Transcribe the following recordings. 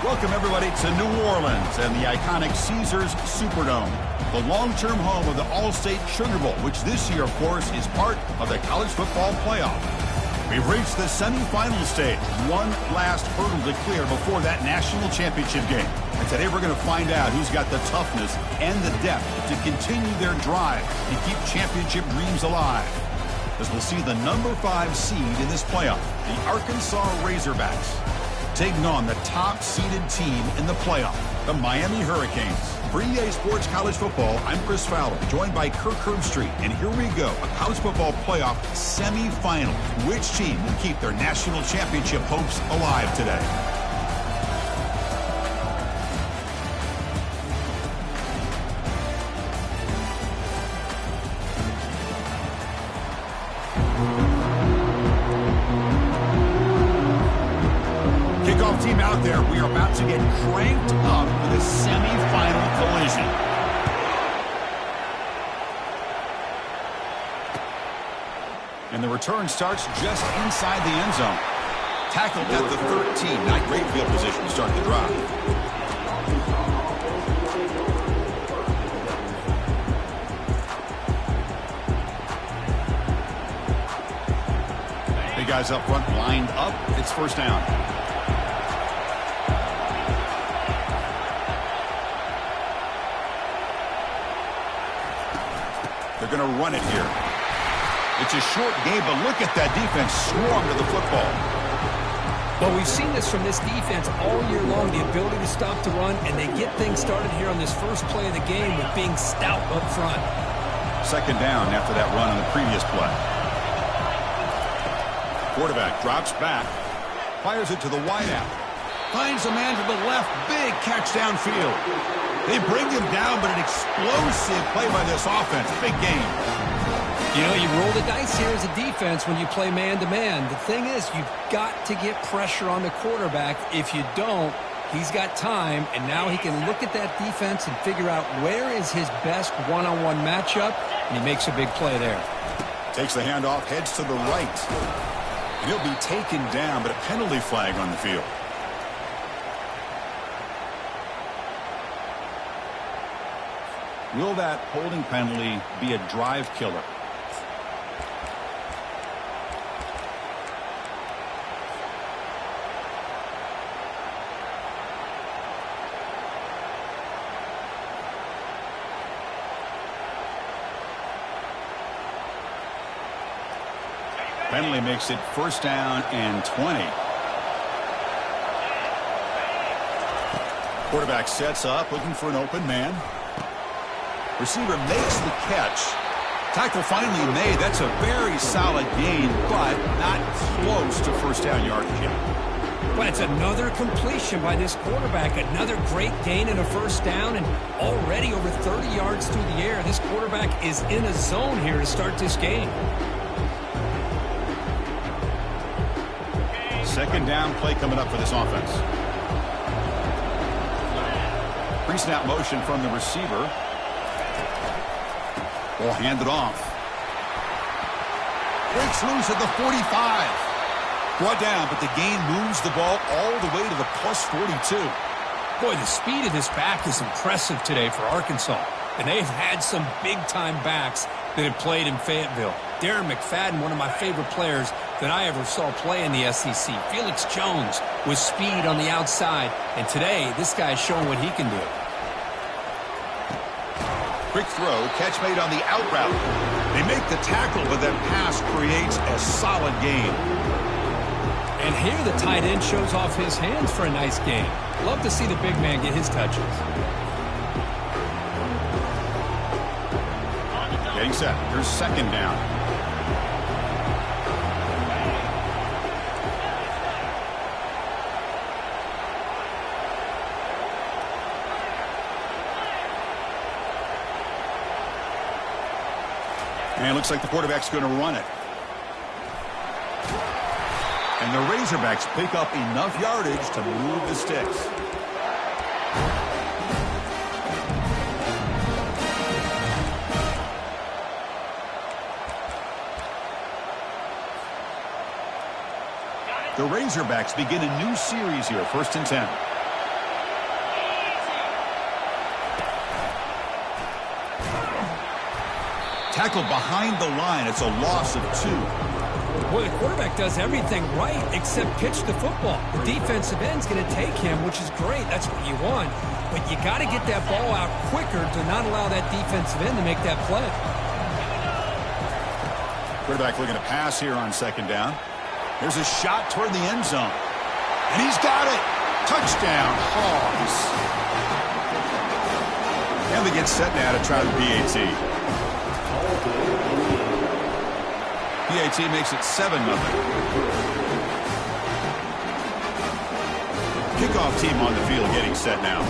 Welcome, everybody, to New Orleans and the iconic Caesars Superdome, the long-term home of the All-State Sugar Bowl, which this year, of course, is part of the college football playoff. We've reached the semifinal stage, one last hurdle to clear before that national championship game. And today we're going to find out who's got the toughness and the depth to continue their drive and keep championship dreams alive. As we'll see the number 5 seed in this playoff, the Arkansas Razorbacks, taking on the top-seeded team in the playoff, the Miami Hurricanes. For EA Sports College Football, I'm Chris Fowler, joined by Kirk Herbstreit. And here we go, a college football playoff semifinal. Which team will keep their national championship hopes alive today? Kickoff team out there. We are about to get cranked up with a semifinal collision. And the return starts just inside the end zone. Tackled at the 13. Not great field position to start the drive. Big guys up front lined up. It's first down. They're going to run it here. It's a short game, but look at that defense swarm to the football. Well, we've seen this from this defense all year long, the ability to stop the run, and they get things started here on this first play of the game with being stout up front. Second down after that run on the previous play. Quarterback drops back, fires it to the wideout. Finds a man to the left, big catch downfield. They bring him down, but an explosive play by this offense. Big game. You know, you roll the dice here as a defense when you play man-to-man. The thing is, you've got to get pressure on the quarterback. If you don't, he's got time, and now he can look at that defense and figure out where is his best one-on-one matchup, and he makes a big play there. Takes the handoff, heads to the right. And he'll be taken down, but a penalty flag on the field. Will that holding penalty be a drive killer? Penalty makes it first down and 20. Quarterback sets up, looking for an open man. Receiver makes the catch. Tackle finally made. That's a very solid gain, but not close to first down yardage yet. But it's another completion by this quarterback. Another great gain in a first down, and already over 30 yards through the air. This quarterback is in a zone here to start this game. Second down play coming up for this offense. Pre-snap motion from the receiver. Ball handed off. Breaks loose at the 45. Brought down, but the gain moves the ball all the way to the plus 42. Boy, the speed of this back is impressive today for Arkansas. And they've had some big-time backs that have played in Fayetteville. Darren McFadden, one of my favorite players that I ever saw play in the SEC. Felix Jones with speed on the outside. And today, this guy's showing what he can do. Quick throw, catch made on the out route. They make the tackle, but that pass creates a solid gain. And here the tight end shows off his hands for a nice gain. Love to see the big man get his touches. Getting set. Here's second down. And it looks like the quarterback's going to run it. And the Razorbacks pick up enough yardage to move the sticks. The Razorbacks begin a new series here, 1st and 10. Tackled behind the line. It's a loss of 2. Well, the quarterback does everything right except pitch the football. The defensive end's going to take him, which is great. That's what you want. But you got to get that ball out quicker to not allow that defensive end to make that play. Quarterback looking to pass here on 2nd down. There's a shot toward the end zone. And he's got it. Touchdown, Hogs. And they get set now to try the PAT. PAT makes it 7-0. Kickoff team on the field getting set now.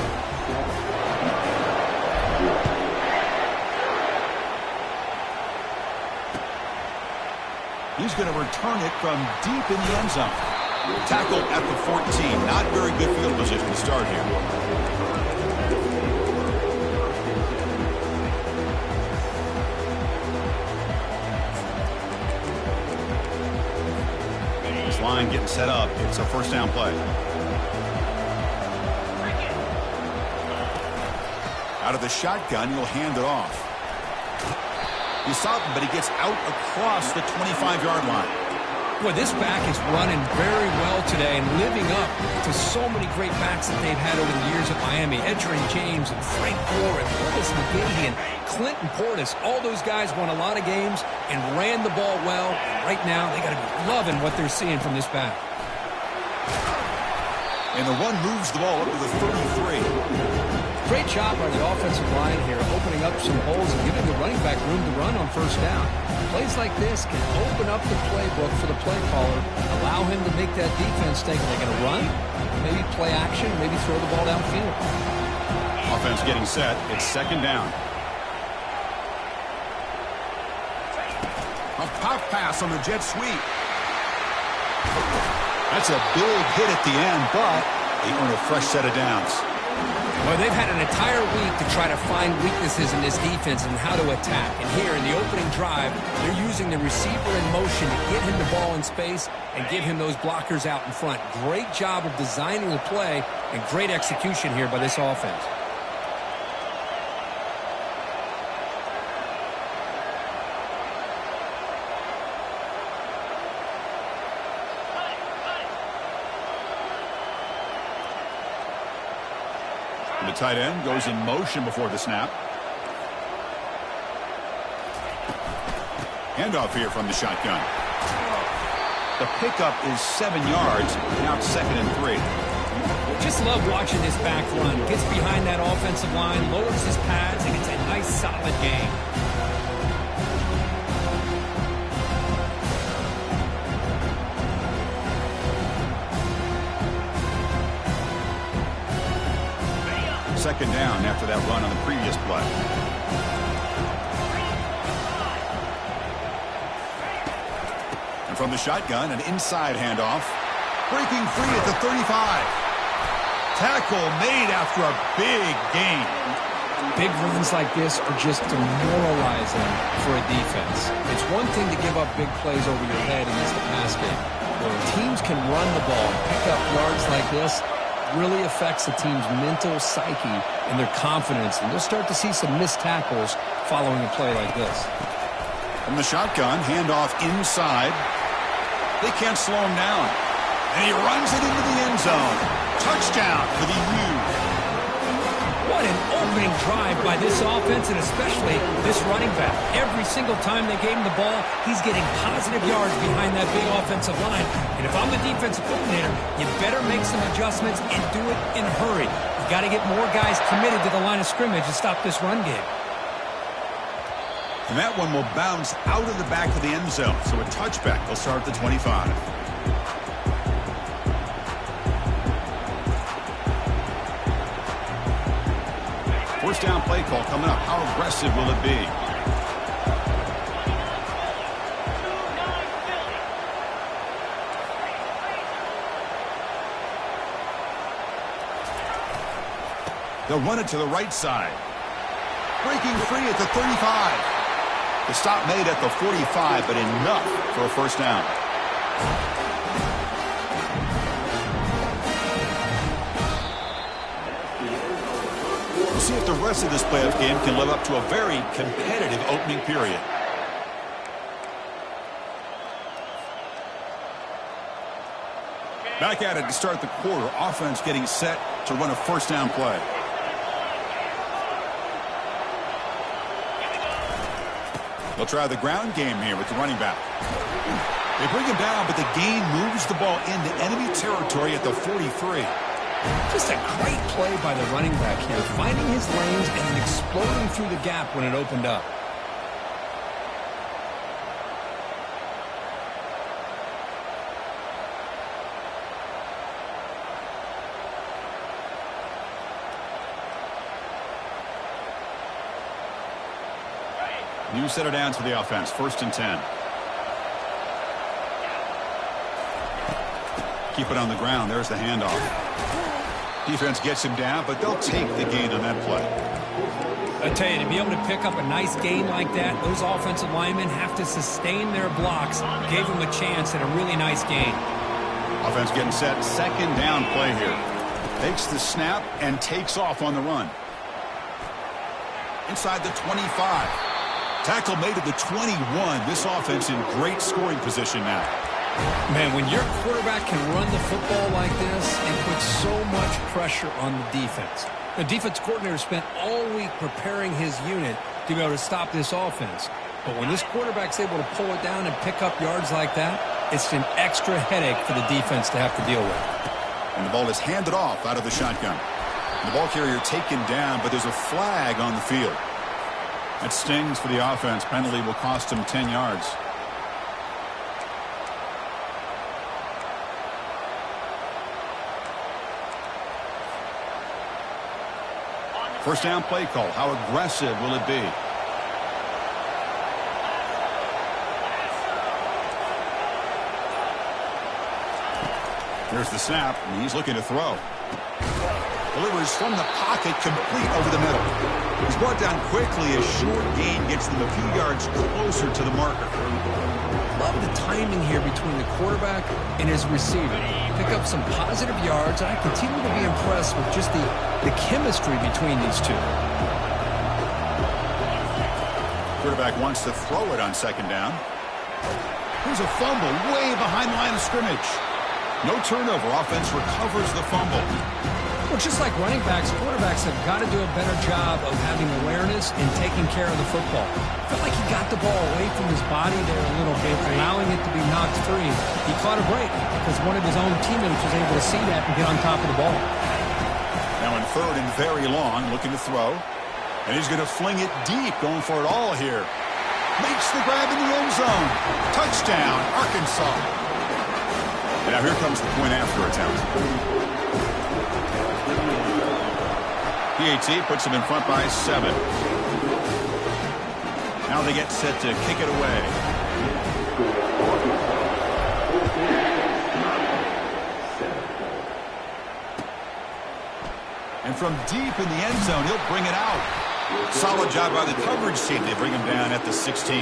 He's going to return it from deep in the end zone. Tackle at the 14. Not very good field position to start here. Line getting set up. It's a 1st down play. Out of the shotgun, he'll hand it off. You stop him, but he gets out across the 25-yard line. Well, this back is running very well today and living up to so many great backs that they've had over the years at Miami. Edgerrin James and Frank Gore and Willis McGahee and Clinton Portis. All those guys won a lot of games and ran the ball well. And right now, they got to be loving what they're seeing from this back. And the run moves the ball up to the 33. Great job by the offensive line here, opening up some holes and giving the running back room to run on 1st down. Plays like this can open up the playbook for the play caller, allow him to make that defense think, are they going to run? Maybe play action, maybe throw the ball downfield. Offense getting set. It's 2nd down. A pop pass on the jet sweep. That's a big hit at the end, but they earn a fresh set of downs. Well, they've had an entire week to try to find weaknesses in this defense and how to attack. And here in the opening drive, they're using the receiver in motion to get him the ball in space and give him those blockers out in front. Great job of designing the play and great execution here by this offense. The tight end goes in motion before the snap. Handoff here from the shotgun. The pickup is 7 yards. Now it's 2nd and 3. Just love watching this back run. Gets behind that offensive line, lowers his pads, and gets a nice solid gain. Second down after that run on the previous play. And from the shotgun, an inside handoff. Breaking free at the 35. Tackle made after a big gain. Big runs like this are just demoralizing for a defense. It's one thing to give up big plays over your head against the pass game. When teams can run the ball and pick up yards like this, really affects the team's mental psyche and their confidence. And you'll start to see some missed tackles following a play like this. From the shotgun, handoff inside. They can't slow him down. And he runs it into the end zone. Touchdown for the U. What an opening drive by this offense, and especially this running back. Every single time they gave him the ball, he's getting positive yards behind that big offensive line. And if I'm the defensive coordinator, you better make some adjustments and do it in a hurry. You got to get more guys committed to the line of scrimmage to stop this run game. And that one will bounce out of the back of the end zone. So a touchback. They'll start at the 25. First down play call coming up. How aggressive will it be? They'll run it to the right side. Breaking free at the 35. The stop made at the 45, but enough for a first down. see if the rest of this playoff game can live up to a very competitive opening period. Back at it to start the quarter. Offense getting set to run a first down play. They'll try the ground game here with the running back. They bring him down, but the gain moves the ball into enemy territory at the 43. Just a great play by the running back here, finding his lanes and then exploding through the gap when it opened up. New set of downs for the offense. 1st and 10. Keep it on the ground. There's the handoff. Defense gets him down, but they'll take the gain on that play. I tell you, to be able to pick up a nice gain like that, those offensive linemen have to sustain their blocks. Gave him a chance at a really nice gain. Offense getting set. 2nd down play here. Takes the snap and takes off on the run. Inside the 25. Tackle made at the 21. This offense in great scoring position now. Man, when your quarterback can run the football like this, it puts so much pressure on the defense. The defense coordinator spent all week preparing his unit to be able to stop this offense. But when this quarterback's able to pull it down and pick up yards like that, it's an extra headache for the defense to have to deal with. And the ball is handed off out of the shotgun. And the ball carrier taken down, but there's a flag on the field. That stings for the offense. Penalty will cost him 10 yards. First down play call. How aggressive will it be? Here's the snap, and he's looking to throw. Delivers from the pocket, complete over the middle. He's brought down quickly. A short gain gets them a few yards closer to the marker. Love the timing here between the quarterback and his receiver. Pick up some positive yards, and I continue to be impressed with just the chemistry between these two. Quarterback wants to throw it on 2nd down. Here's a fumble way behind the line of scrimmage. No turnover. Offense recovers the fumble. Well, just like running backs, quarterbacks have got to do a better job of having awareness and taking care of the football. I felt like he got the ball away from his body there a little bit, allowing it to be knocked free. He caught a break because one of his own teammates was able to see that and get on top of the ball. Now in 3rd and very long, looking to throw. And he's going to fling it deep, going for it all here. Makes the grab in the end zone. Touchdown, Arkansas. And now here comes the point after attempt. PAT puts them in front by 7. Now they get set to kick it away. And from deep in the end zone, he'll bring it out. Solid job by the coverage team. They bring him down at the 16.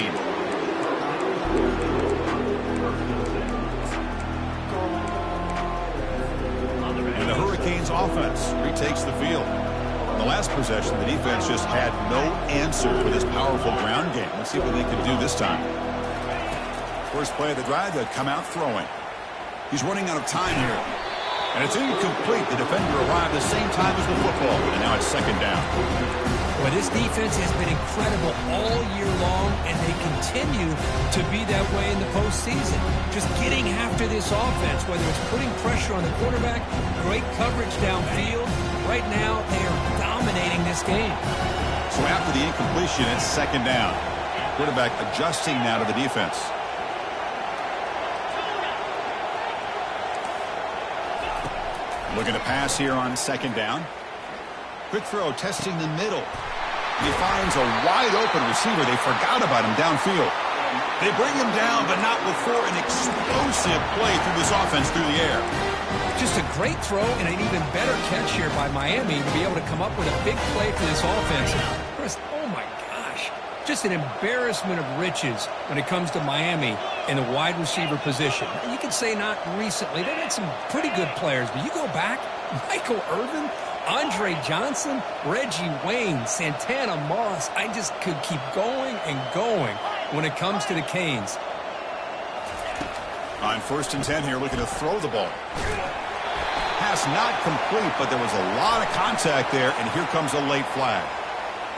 And the Hurricanes offense retakes the field. The last possession, the defense just had no answer for this powerful ground game. Let's see what they can do this time. First play of the drive, they come out throwing. He's running out of time here. And it's incomplete. The defender arrived the same time as the football, and now it's 2nd down. Well, this defense has been incredible all year long, and they continue to be that way in the postseason. Just getting after this offense, whether it's putting pressure on the quarterback, great coverage downfield. Right now, they are dominating this game. So after the incompletion, it's 2nd down. Quarterback adjusting now to the defense. Looking to pass here on 2nd down. Quick throw, testing the middle. He finds a wide-open receiver. They forgot about him downfield. They bring him down, but not before an explosive play through this offense through the air. Just a great throw and an even better catch here by Miami to be able to come up with a big play for this offense. Chris, oh my gosh. Just an embarrassment of riches when it comes to Miami in the wide receiver position. You can say not recently. They've had some pretty good players, but you go back, Michael Irvin, Andre Johnson, Reggie Wayne, Santana Moss. I just could keep going and going when it comes to the Canes. On 1st and 10 here, looking to throw the ball. Pass not complete, but there was a lot of contact there, and here comes a late flag.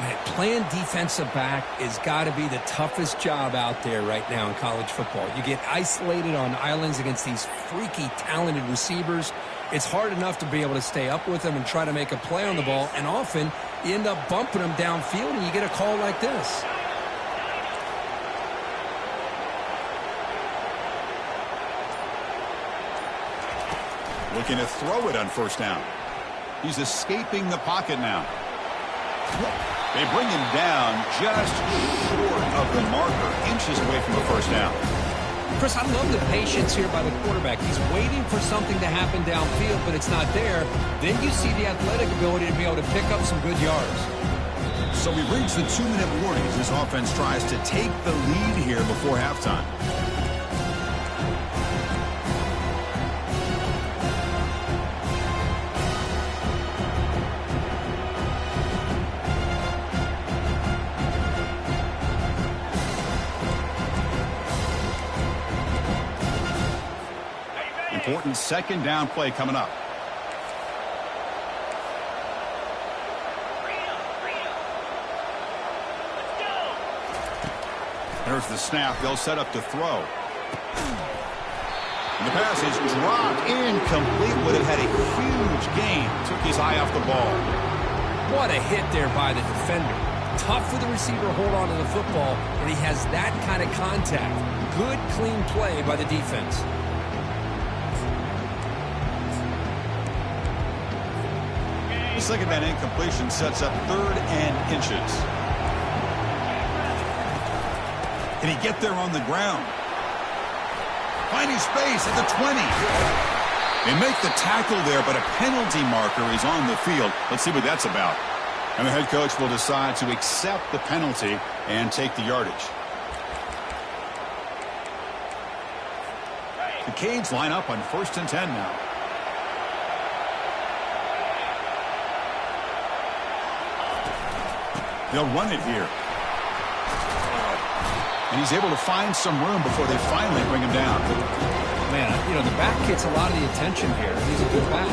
Man, playing defensive back has got to be the toughest job out there right now in college football. You get isolated on islands against these freaky, talented receivers. It's hard enough to be able to stay up with them and try to make a play on the ball, and often you end up bumping them downfield, and you get a call like this. Looking to throw it on 1st down. He's escaping the pocket now. They bring him down just short of the marker, inches away from the 1st down. Chris, I love the patience here by the quarterback. He's waiting for something to happen downfield, but it's not there. Then you see the athletic ability to be able to pick up some good yards. So we reach the 2-minute warning as this offense tries to take the lead here before halftime. Important 2nd down play coming up. There's the snap. They'll set up to throw. And the pass is dropped incomplete. Would have had a huge gain. Took his eye off the ball. What a hit there by the defender. Tough for the receiver to hold on to the football, and he has that kind of contact. Good, clean play by the defense. The 2nd down incompletion sets up 3rd and inches. Can he get there on the ground? Finding space at the 20. They make the tackle there, but a penalty marker is on the field. Let's see what that's about. And the head coach will decide to accept the penalty and take the yardage. The Canes line up on 1st and 10 now. They'll run it here. And he's able to find some room before they finally bring him down. Man, you know, the back gets a lot of the attention here. He's a good back.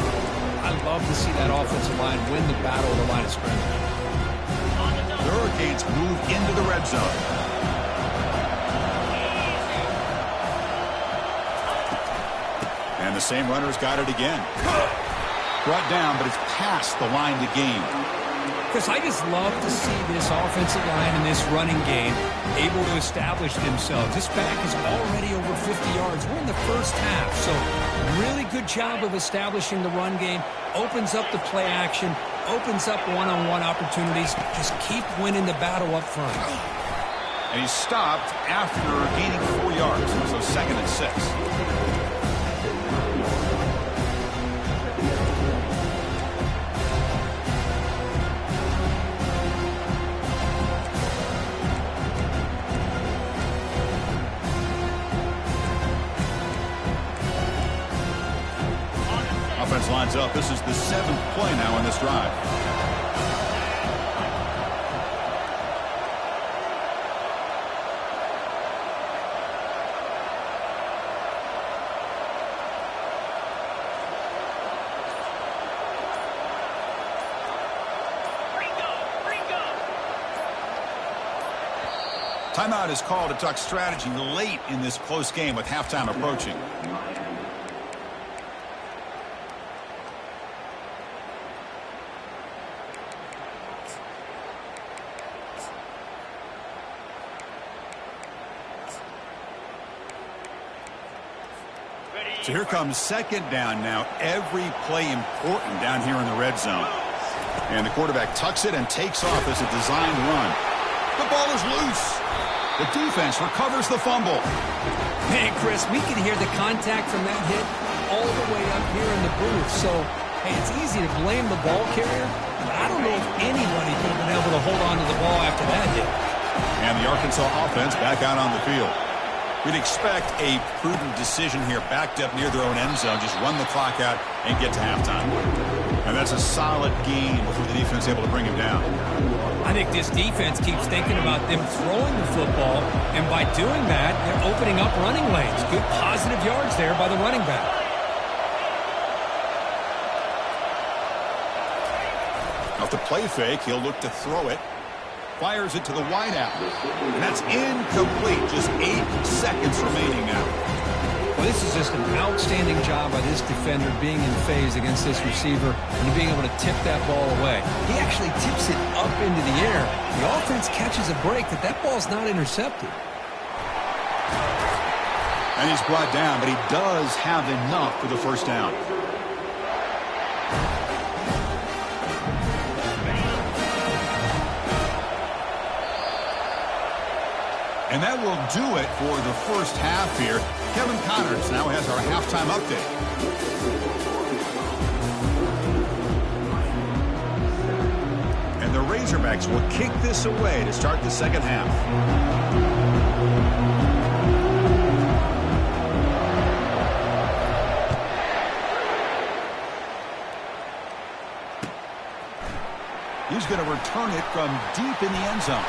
I love to see that offensive line win the battle of the line of scrimmage. The Hurricanes move into the red zone. And the same runner's got it again. Brought down, but it's past the line to gain. Chris, I just love to see this offensive line and this running game able to establish themselves. This back is already over 50 yards. We're in the 1st half, so really good job of establishing the run game. Opens up the play action, opens up one-on-one opportunities. Just keep winning the battle up front. And he's stopped after gaining 4 yards, so 2nd and 6. Offense lines up. This is the 7th play now on this drive. Timeout is called to talk strategy late in this close game with halftime approaching. So here comes 2nd down now. Every play important down here in the red zone. And the quarterback tucks it and takes off as a designed run. The ball is loose. The defense recovers the fumble. Man, Chris, we can hear the contact from that hit all the way up here in the booth. So, hey, it's easy to blame the ball carrier, but I don't know if anybody could have been able to hold on to the ball after that hit. And the Arkansas offense back out on the field. We'd expect a prudent decision here, backed up near their own end zone. Just run the clock out and get to halftime. And that's a solid gain before the defense able to bring him down. I think this defense keeps thinking about them throwing the football, and by doing that, they're opening up running lanes. Good positive yards there by the running back. Off the play fake, he'll look to throw it. Fires it to the wideout. And that's incomplete. Just 8 seconds remaining now. Well, this is just an outstanding job by this defender being in phase against this receiver and being able to tip that ball away. He actually tips it up into the air. The offense catches a break that ball's not intercepted. And he's brought down, but he does have enough for the first down. And that will do it for the first half here. Kevin Connors now has our halftime update. And the Razorbacks will kick this away to start the second half. He's going to return it from deep in the end zone.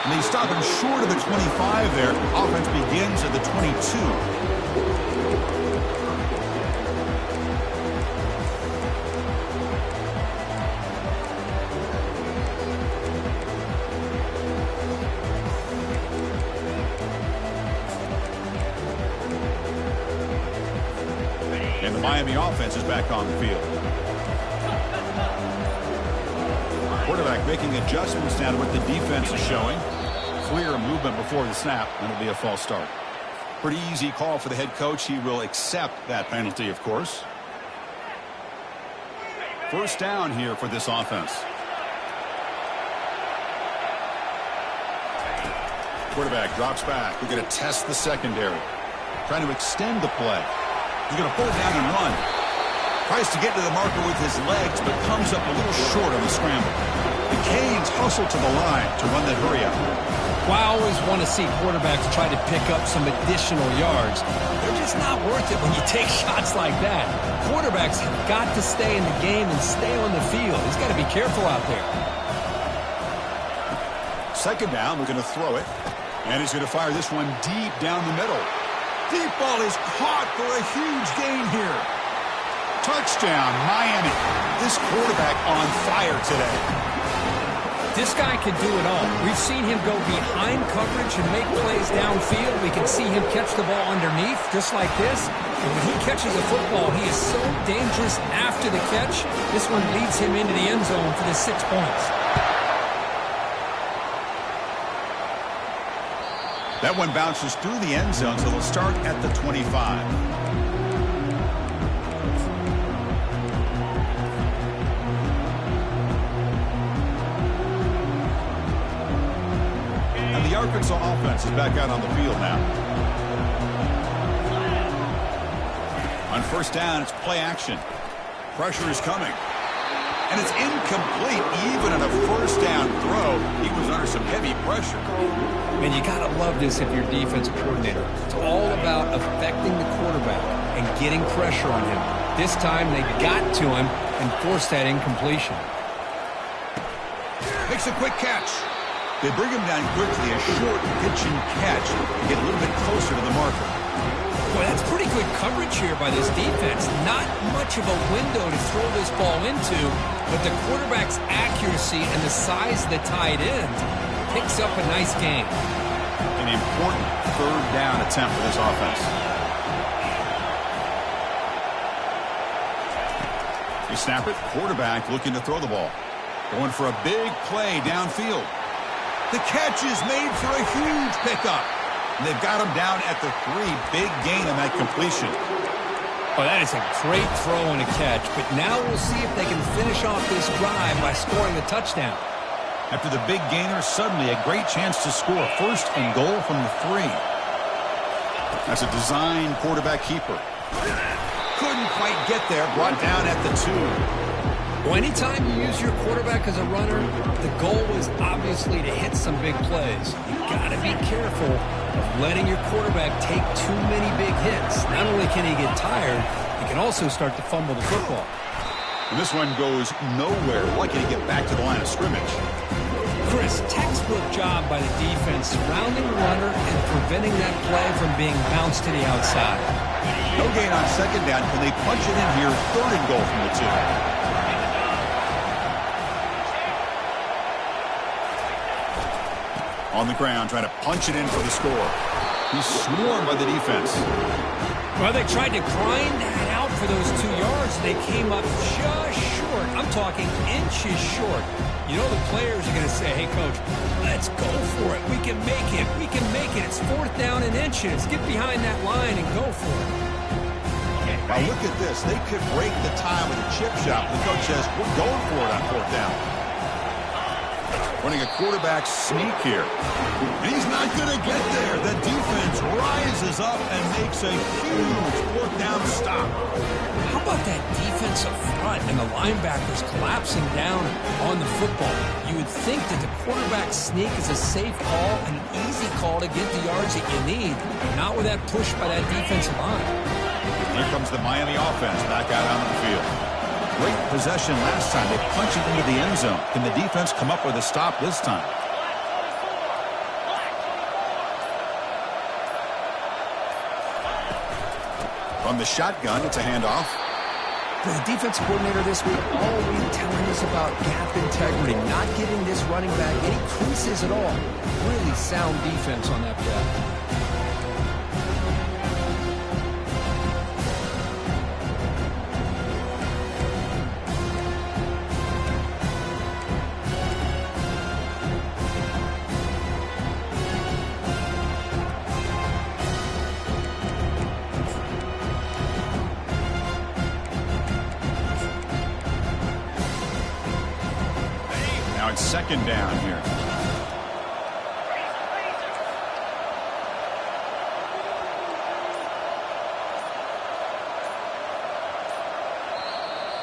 And they stop him short of the 25 there. Offense begins at the 22. And the Miami offense is back on the field. Quarterback making adjustments now to what the defense is showing. Clear movement before the snap, and it'll be a false start. Pretty easy call for the head coach. He will accept that penalty, of course. First down here for this offense. Quarterback drops back. We're going to test the secondary. Trying to extend the play. He's going to pull down and run. Tries to get to the marker with his legs, but comes up a little short on the scramble. The Canes hustle to the line to run that hurry up. Well, I always want to see quarterbacks try to pick up some additional yards. They're just not worth it when you take shots like that. Quarterbacks have got to stay in the game and stay on the field. He's got to be careful out there. Second down, we're going to throw it. And he's going to fire this one deep down the middle. Deep ball is caught for a huge gain here. Touchdown, Miami. This quarterback on fire today. This guy can do it all. We've seen him go behind coverage and make plays downfield. We can see him catch the ball underneath, just like this. And when he catches a football, he is so dangerous after the catch. This one leads him into the end zone for the 6 points. That one bounces through the end zone, so they'll start at the 25. The Arkansas offense is back out on the field now. On first down, it's play action. Pressure is coming. And it's incomplete even on a first down throw. He was under some heavy pressure. Man, you got to love this if you're defensive coordinator. It's all about affecting the quarterback and getting pressure on him. This time they got to him and forced that incompletion. Makes a quick catch. They bring him down quickly, a short pitch and catch to get a little bit closer to the marker. Boy, that's pretty good coverage here by this defense. Not much of a window to throw this ball into, but the quarterback's accuracy and the size of the tight end picks up a nice gain. An important third down attempt for this offense. They snap it. Quarterback looking to throw the ball. Going for a big play downfield. The catch is made for a huge pickup. And they've got him down at the 3. Big gain on that completion. Oh, that is a great throw and a catch. But now we'll see if they can finish off this drive by scoring a touchdown. After the big gainer, suddenly a great chance to score. First and goal from the 3. That's a design quarterback keeper. Couldn't quite get there. Brought down at the 2. Well, anytime you use your quarterback as a runner, the goal is obviously to hit some big plays. You've got to be careful of letting your quarterback take too many big hits. Not only can he get tired, he can also start to fumble the football. And this one goes nowhere. Lucky to get back to the line of scrimmage. Chris, textbook job by the defense surrounding the runner and preventing that play from being bounced to the outside. No gain on second down. Can they punch it in here? Third and goal from the 2. On the ground, trying to punch it in for the score. He's swarmed by the defense. Well, they tried to grind that out for those 2 yards. They came up just short. I'm talking inches short. You know the players are going to say, hey, Coach, let's go for it. We can make it. We can make it. It's 4th down and inches. Get behind that line and go for it. Now look at this. They could break the tie with a chip shot. The coach says, we're going for it on 4th down. Running a quarterback sneak here. And he's not going to get there. The defense rises up and makes a huge 4th down stop. How about that defensive front and the linebackers collapsing down on the football? You would think that the quarterback sneak is a safe call, an easy call to get the yards that you need. Not with that push by that defensive line. Here comes the Miami offense back out onto the field. Great possession last time. They punch it into the end zone. Can the defense come up with a stop this time? From the shotgun, it's a handoff. The defense coordinator this week always telling us about gap integrity, not giving this running back any creases at all. Really sound defense on that play. Now it's second down here.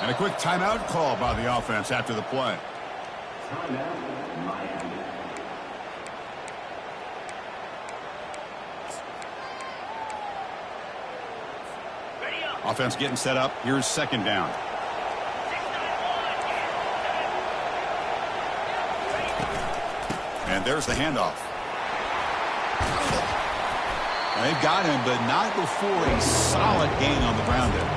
And a quick timeout call by the offense after the play. Offense getting set up. Here's second down. And there's the handoff. They've got him, but not before a solid gain on the ground there.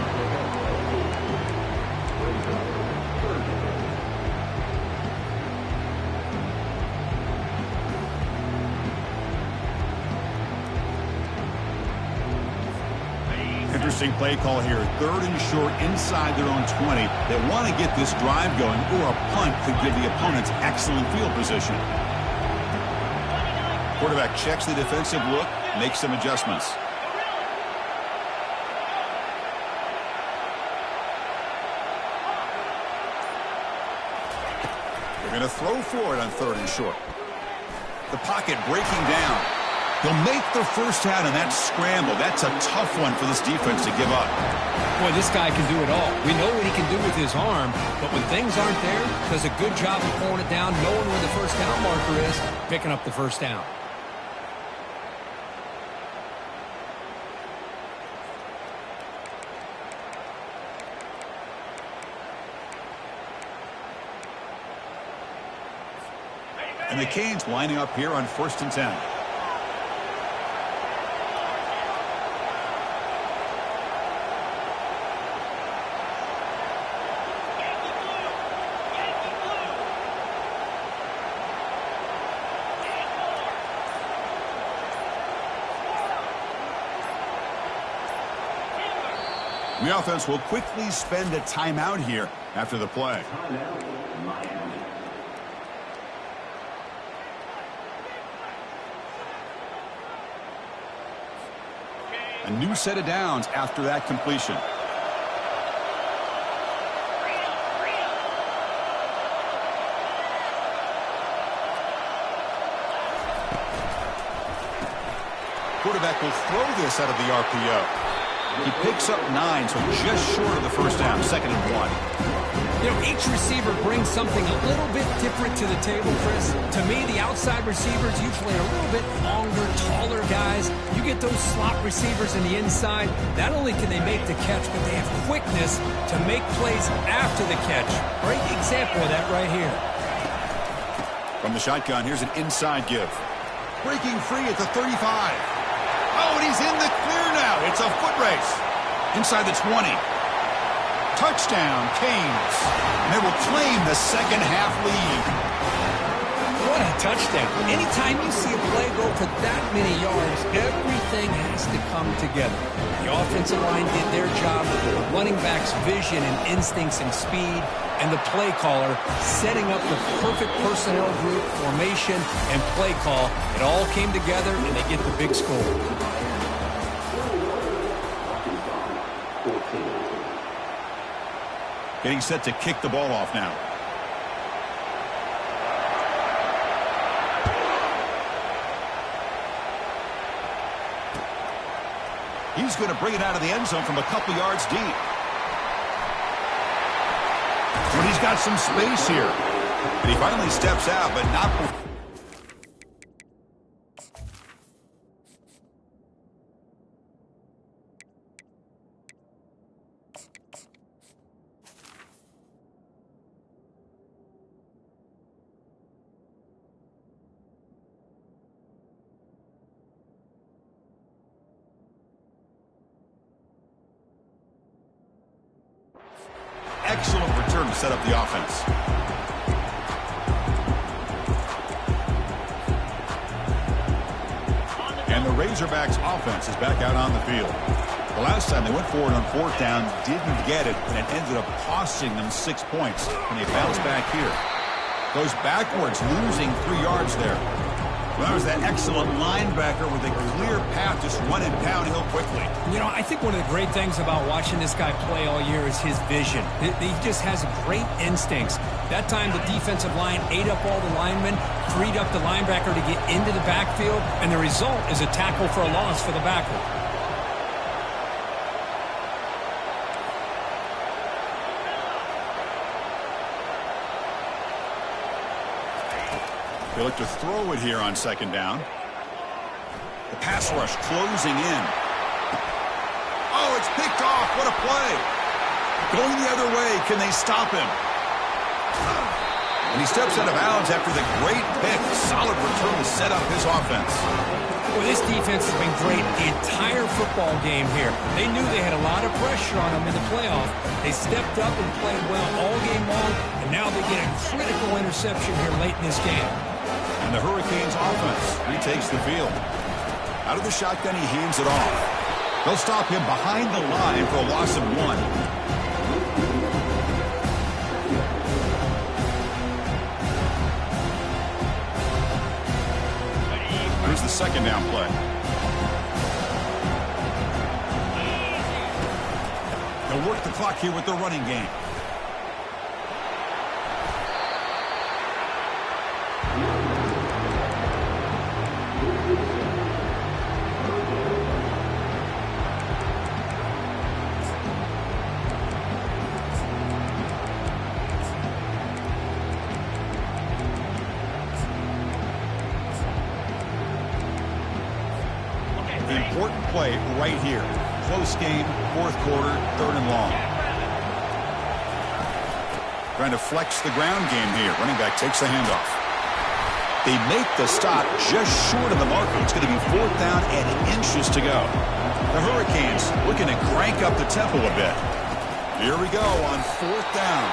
Interesting play call here. 3rd and short inside their own 20. They want to get this drive going, or a punt could give the opponents excellent field position. Quarterback checks the defensive look, makes some adjustments. They're going to throw for it on 3rd and short. The pocket breaking down. They'll make their first down in that scramble. That's a tough one for this defense to give up. Boy, this guy can do it all. We know what he can do with his arm, but when things aren't there, does a good job of pulling it down, knowing where the first down marker is, picking up the first down. And the Canes lining up here on 1st and 10. The offense will quickly spend a timeout here after the play. A new set of downs after that completion. Quarterback will throw this out of the RPO. He picks up 9, so just short of the first down, 2nd and 1. You know, each receiver brings something a little bit different to the table, Chris. To me, the outside receivers usually are a little bit longer, taller guys. You get those slot receivers in the inside, not only can they make the catch, but they have quickness to make plays after the catch. Great example of that right here. From the shotgun, here's an inside give. Breaking free at the 35. Oh, and he's in the clear now. It's a foot race. Inside the 20. Touchdown, Canes. And they will claim the second half lead. What a touchdown. Anytime you see a play go for that many yards, everything has to come together. The offensive line did their job, the running back's vision and instincts and speed, and the play caller setting up the perfect personnel group, formation, and play call. It all came together, and they get the big score. Getting set to kick the ball off now. He's going to bring it out of the end zone from a couple yards deep. But he's got some space here. And he finally steps out, but not before. Excellent return to set up the offense. And the Razorbacks offense is back out on the field. The last time they went for it on fourth down, didn't get it, and it ended up costing them 6 points. And they bounce back here. Goes backwards, losing 3 yards there. Well, that was that excellent linebacker with a clear path, just run and pound hill quickly. You know, I think one of the great things about watching this guy play all year is his vision. He just has great instincts. That time, the defensive line ate up all the linemen, freed up the linebacker to get into the backfield, and the result is a tackle for a loss for the backer. They look to throw it here on second down. The pass rush closing in. Oh, it's picked off. What a play. Going the other way. Can they stop him? And he steps out of bounds after the great pick. Solid return to set up his offense. Well, this defense has been great the entire football game here. They knew they had a lot of pressure on them in the playoff. They stepped up and played well all game long, and now they get a critical interception here late in this game. And the Hurricanes offense retakes the field. Out of the shotgun, he hands it off. They'll stop him behind the line for a loss of 1. Here's the second down play. They'll work the clock here with the running game. Important play right here. Close game, fourth quarter, third and long. Trying to flex the ground game here. Running back takes the handoff. They make the stop just short of the marker. It's going to be fourth down and inches to go. The Hurricanes looking to crank up the tempo a bit. Here we go on fourth down.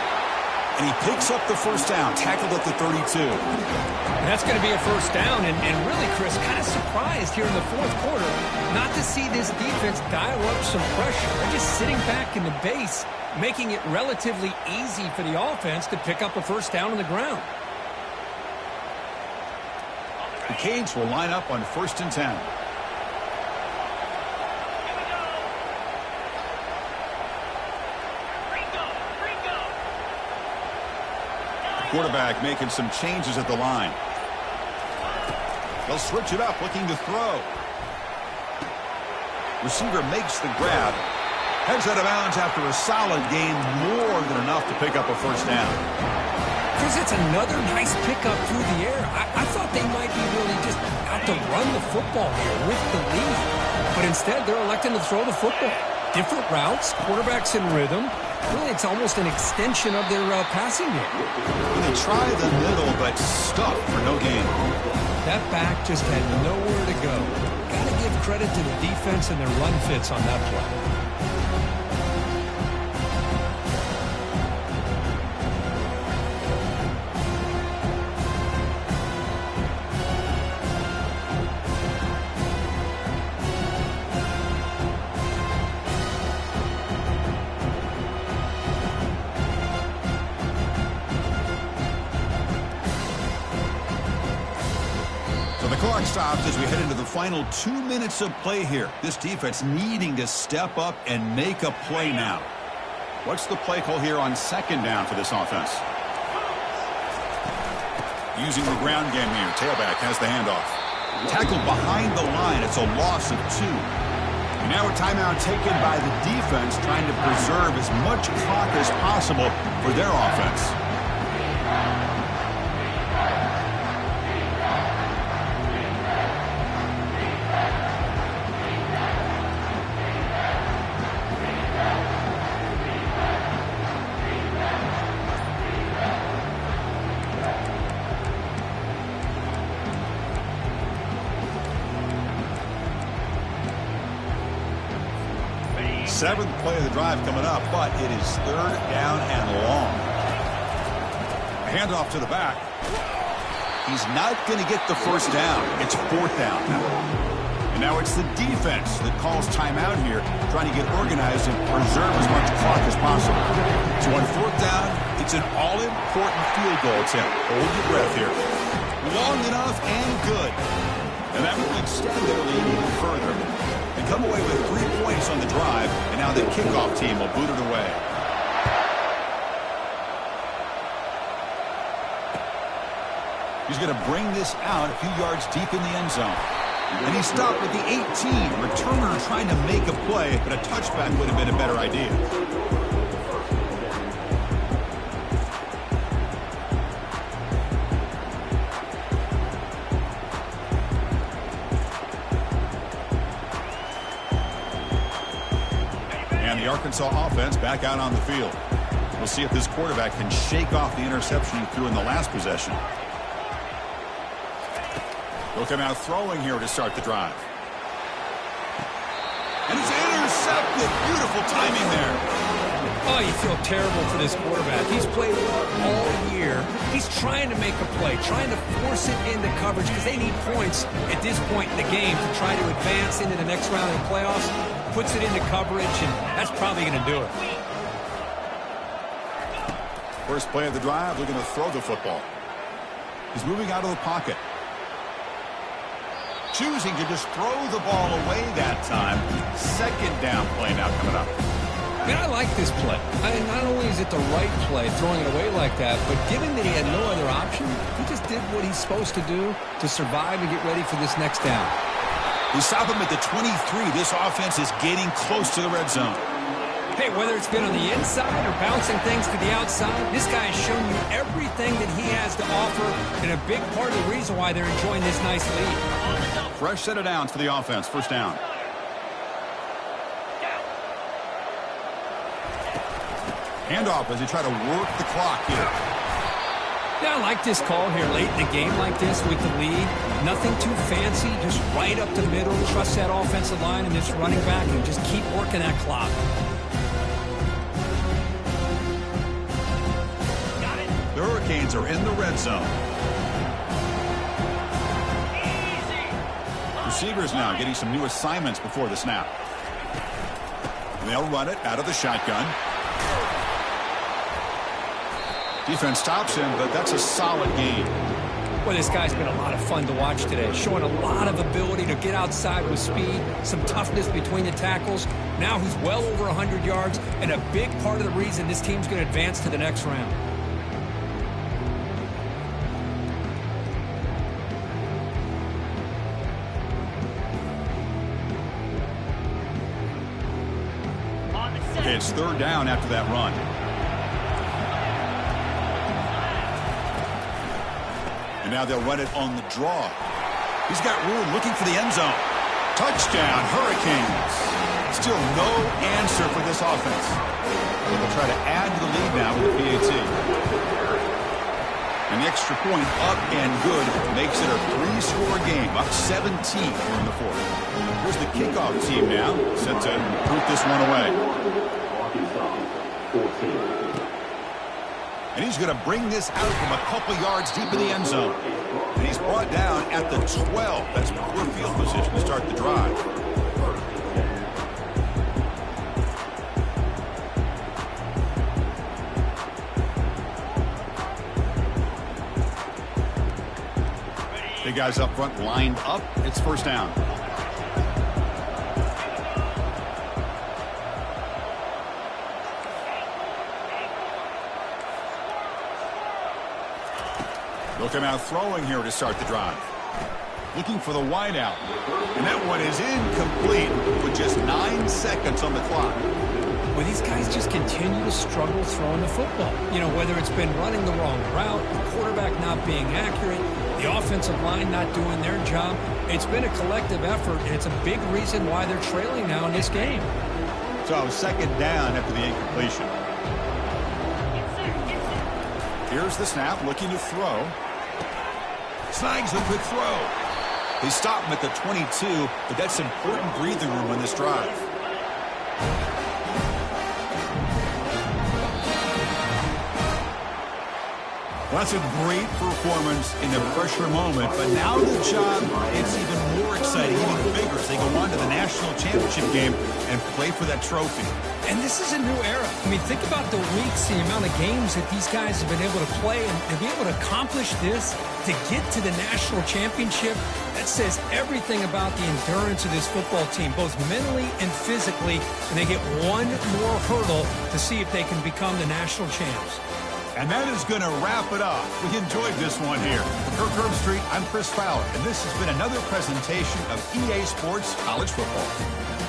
And he picks up the first down, tackled at the 32. And that's going to be a first down. And really, Chris, kind of surprised here in the fourth quarter not to see this defense dial up some pressure. They're just sitting back in the base, making it relatively easy for the offense to pick up a first down on the ground. The Canes will line up on 1st and 10. Quarterback making some changes at the line. They'll switch it up, looking to throw. Receiver makes the grab. Heads out of bounds after a solid gain, more than enough to pick up a first down. Chris, it's another nice pickup through the air. I thought they might be really just out to run the football here with the lead. But instead, they're electing to throw the football. Different routes, quarterbacks in rhythm. Really, it's almost an extension of their passing game. They try the middle, but stuck for no gain. That back just had nowhere to go. Got to give credit to the defense and their run fits on that play. Clock stops as we head into the final 2 minutes of play here. This defense needing to step up and make a play now. What's the play call here on second down for this offense? Using the ground game here. Tailback has the handoff. Tackled behind the line. It's a loss of 2. And now a timeout taken by the defense, trying to preserve as much clock as possible for their offense. Seventh play of the drive coming up, but it is third down and long. A handoff to the back. He's not going to get the first down. It's fourth down now. And now it's the defense that calls timeout here, trying to get organized and preserve as much clock as possible. So on fourth down, it's an all-important field goal attempt. Hold your breath here. Long enough and good. And that will extend their lead even further. They come away with 3 points on the drive, and now the kickoff team will boot it away. He's going to bring this out a few yards deep in the end zone. And he stopped at the 18. Returner trying to make a play, but a touchback would have been a better idea. And the Arkansas offense back out on the field. We'll see if this quarterback can shake off the interception he threw in the last possession. He'll come out throwing here to start the drive. And it's intercepted. Beautiful timing there. Oh, you feel terrible for this quarterback. He's played well all year. He's trying to make a play, trying to force it into coverage because they need points at this point in the game to try to advance into the next round of the playoffs. Puts it into coverage, and that's probably going to do it. First play of the drive, looking to throw the football. He's moving out of the pocket. Choosing to just throw the ball away that time. Second down play now coming up. Man, I like this play. Not only is it the right play, throwing it away like that, but given that he had no other option, he just did what he's supposed to do to survive and get ready for this next down. We stop him at the 23. This offense is getting close to the red zone. Hey, whether it's been on the inside or bouncing things to the outside, this guy has shown you everything that he has to offer, and a big part of the reason why they're enjoying this nice lead. Fresh set of downs for the offense. First down. Handoff as he try to work the clock here. Yeah, I like this call here late in the game like this with the lead. Nothing too fancy, just right up the middle. Trust that offensive line and this running back and just keep working that clock. The Hurricanes are in the red zone. Receivers now getting some new assignments before the snap. They'll run it out of the shotgun. Defense stops him, but that's a solid gain. Well, this guy's been a lot of fun to watch today, showing a lot of ability to get outside with speed, some toughness between the tackles. Now he's well over 100 yards, and a big part of the reason this team's going to advance to the next round. Okay, it's third down after that run. And now they'll run it on the draw. He's got room looking for the end zone. Touchdown, Hurricanes. Still no answer for this offense. They'll try to add to the lead now with the PAT. An extra point up and good makes it a 3-score game, up 17 in the fourth. Here's the kickoff team now, set to put this one away. And he's going to bring this out from a couple yards deep in the end zone. And he's brought down at the 12. That's poor field position to start the drive. Big guys up front lined up. It's first down. Looking out throwing here to start the drive. Looking for the wide out. And that one is incomplete with just 9 seconds on the clock. Well, these guys just continue to struggle throwing the football. You know, whether it's been running the wrong route, the quarterback not being accurate, the offensive line not doing their job. It's been a collective effort, and it's a big reason why they're trailing now in this game. So second down after the incompletion. Here's the snap, looking to throw. Snags the quick throw. They stop him at the 22, but that's important breathing room on this drive. Well, that's a great performance in the pressure moment, but now the job, it's even more exciting, even bigger as they go on to the national championship game and play for that trophy. And this is a new era. I mean, think about the weeks, the amount of games that these guys have been able to play, and to be able to accomplish this, to get to the national championship, that says everything about the endurance of this football team, both mentally and physically, and they get one more hurdle to see if they can become the national champs. And that is going to wrap it up. We enjoyed this one here. For Kirk Herbstreit, I'm Chris Fowler, and this has been another presentation of EA Sports College Football.